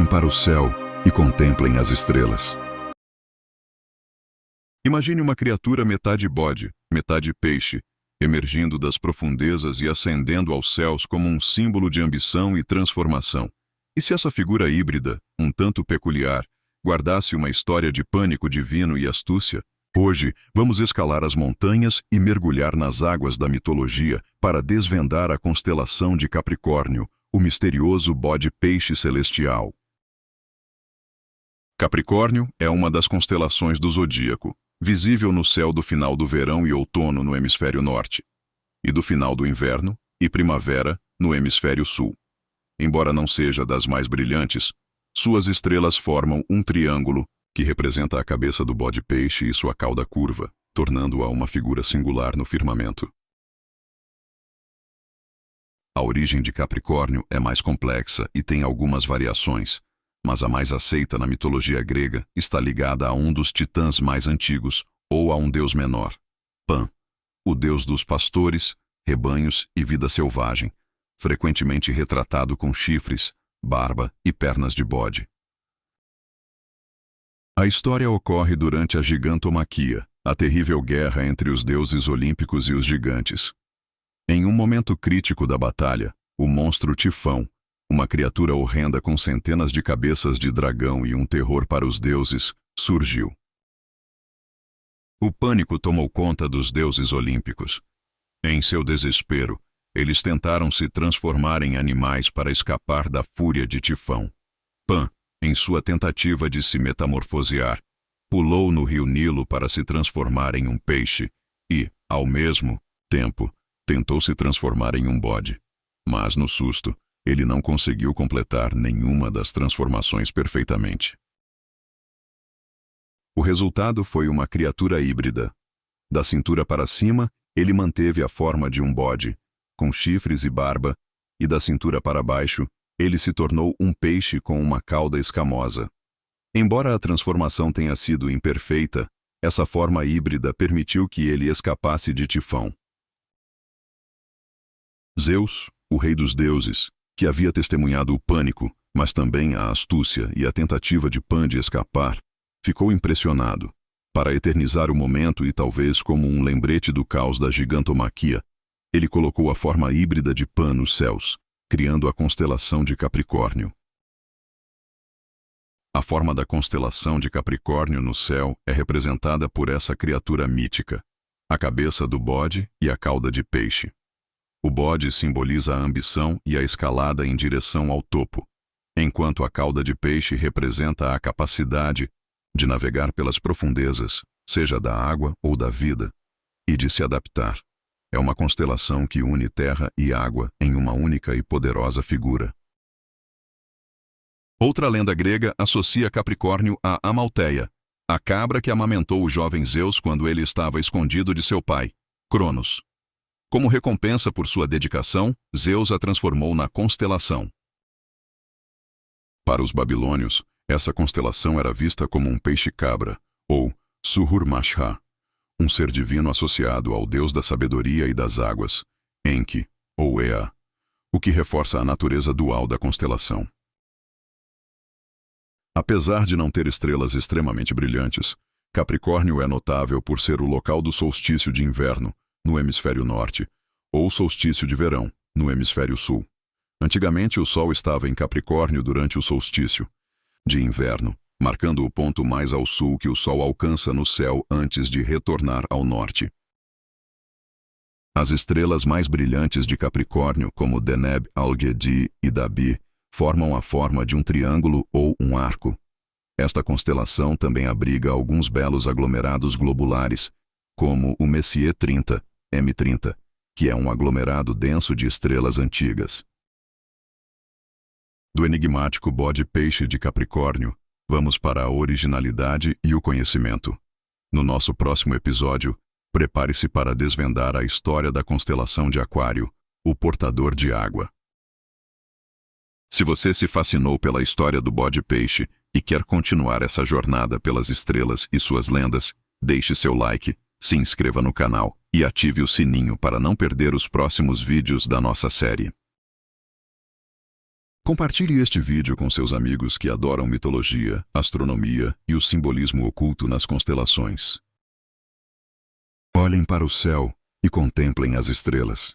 para o céu e contemplem as estrelas. Imagine uma criatura metade bode, metade peixe, emergindo das profundezas e ascendendo aos céus como um símbolo de ambição e transformação. E se essa figura híbrida, um tanto peculiar, guardasse uma história de pânico divino e astúcia? Hoje, vamos escalar as montanhas e mergulhar nas águas da mitologia para desvendar a constelação de Capricórnio, o misterioso bode-peixe celestial. Capricórnio é uma das constelações do zodíaco, visível no céu do final do verão e outono no hemisfério norte, e do final do inverno e primavera no hemisfério sul. Embora não seja das mais brilhantes, suas estrelas formam um triângulo que representa a cabeça do bode-peixe e sua cauda curva, tornando-a uma figura singular no firmamento. A origem de Capricórnio é mais complexa e tem algumas variações, mas a mais aceita na mitologia grega está ligada a um dos titãs mais antigos ou a um deus menor, Pan, o deus dos pastores, rebanhos e vida selvagem, frequentemente retratado com chifres, barba e pernas de bode. A história ocorre durante a gigantomaquia, a terrível guerra entre os deuses olímpicos e os gigantes. Em um momento crítico da batalha, o monstro Tifão, uma criatura horrenda com centenas de cabeças de dragão e um terror para os deuses, surgiu. O pânico tomou conta dos deuses olímpicos. Em seu desespero, eles tentaram se transformar em animais para escapar da fúria de Tifão. Pan, em sua tentativa de se metamorfosear, pulou no rio Nilo para se transformar em um peixe e, ao mesmo tempo, tentou se transformar em um bode. Mas, no susto, ele não conseguiu completar nenhuma das transformações perfeitamente. O resultado foi uma criatura híbrida. Da cintura para cima, ele manteve a forma de um bode, com chifres e barba, e da cintura para baixo, ele se tornou um peixe com uma cauda escamosa. Embora a transformação tenha sido imperfeita, essa forma híbrida permitiu que ele escapasse de Tifão. Zeus, o rei dos deuses, que havia testemunhado o pânico, mas também a astúcia e a tentativa de Pan de escapar, ficou impressionado. Para eternizar o momento e talvez como um lembrete do caos da gigantomaquia, ele colocou a forma híbrida de Pan nos céus, criando a constelação de Capricórnio. A forma da constelação de Capricórnio no céu é representada por essa criatura mítica, a cabeça do bode e a cauda de peixe. O bode simboliza a ambição e a escalada em direção ao topo, enquanto a cauda de peixe representa a capacidade de navegar pelas profundezas, seja da água ou da vida, e de se adaptar. É uma constelação que une terra e água em uma única e poderosa figura. Outra lenda grega associa Capricórnio a Amalteia, a cabra que amamentou o jovem Zeus quando ele estava escondido de seu pai, Cronos. Como recompensa por sua dedicação, Zeus a transformou na constelação. Para os babilônios, essa constelação era vista como um peixe-cabra, ou Suhur-Mashra, um ser divino associado ao deus da sabedoria e das águas, Enki, ou Ea, o que reforça a natureza dual da constelação. Apesar de não ter estrelas extremamente brilhantes, Capricórnio é notável por ser o local do solstício de inverno, no hemisfério norte, ou solstício de verão, no hemisfério sul. Antigamente, o Sol estava em Capricórnio durante o solstício de inverno, marcando o ponto mais ao sul que o Sol alcança no céu antes de retornar ao norte. As estrelas mais brilhantes de Capricórnio, como Deneb, Algedi e Dabi, formam a forma de um triângulo ou um arco. Esta constelação também abriga alguns belos aglomerados globulares, como o Messier 30, M30, que é um aglomerado denso de estrelas antigas. Do enigmático bode-peixe de Capricórnio, vamos para a originalidade e o conhecimento. No nosso próximo episódio, prepare-se para desvendar a história da constelação de Aquário, o portador de água. Se você se fascinou pela história do bode-peixe e quer continuar essa jornada pelas estrelas e suas lendas, deixe seu like, se inscreva no canal e ative o sininho para não perder os próximos vídeos da nossa série. Compartilhe este vídeo com seus amigos que adoram mitologia, astronomia e o simbolismo oculto nas constelações. Olhem para o céu e contemplem as estrelas.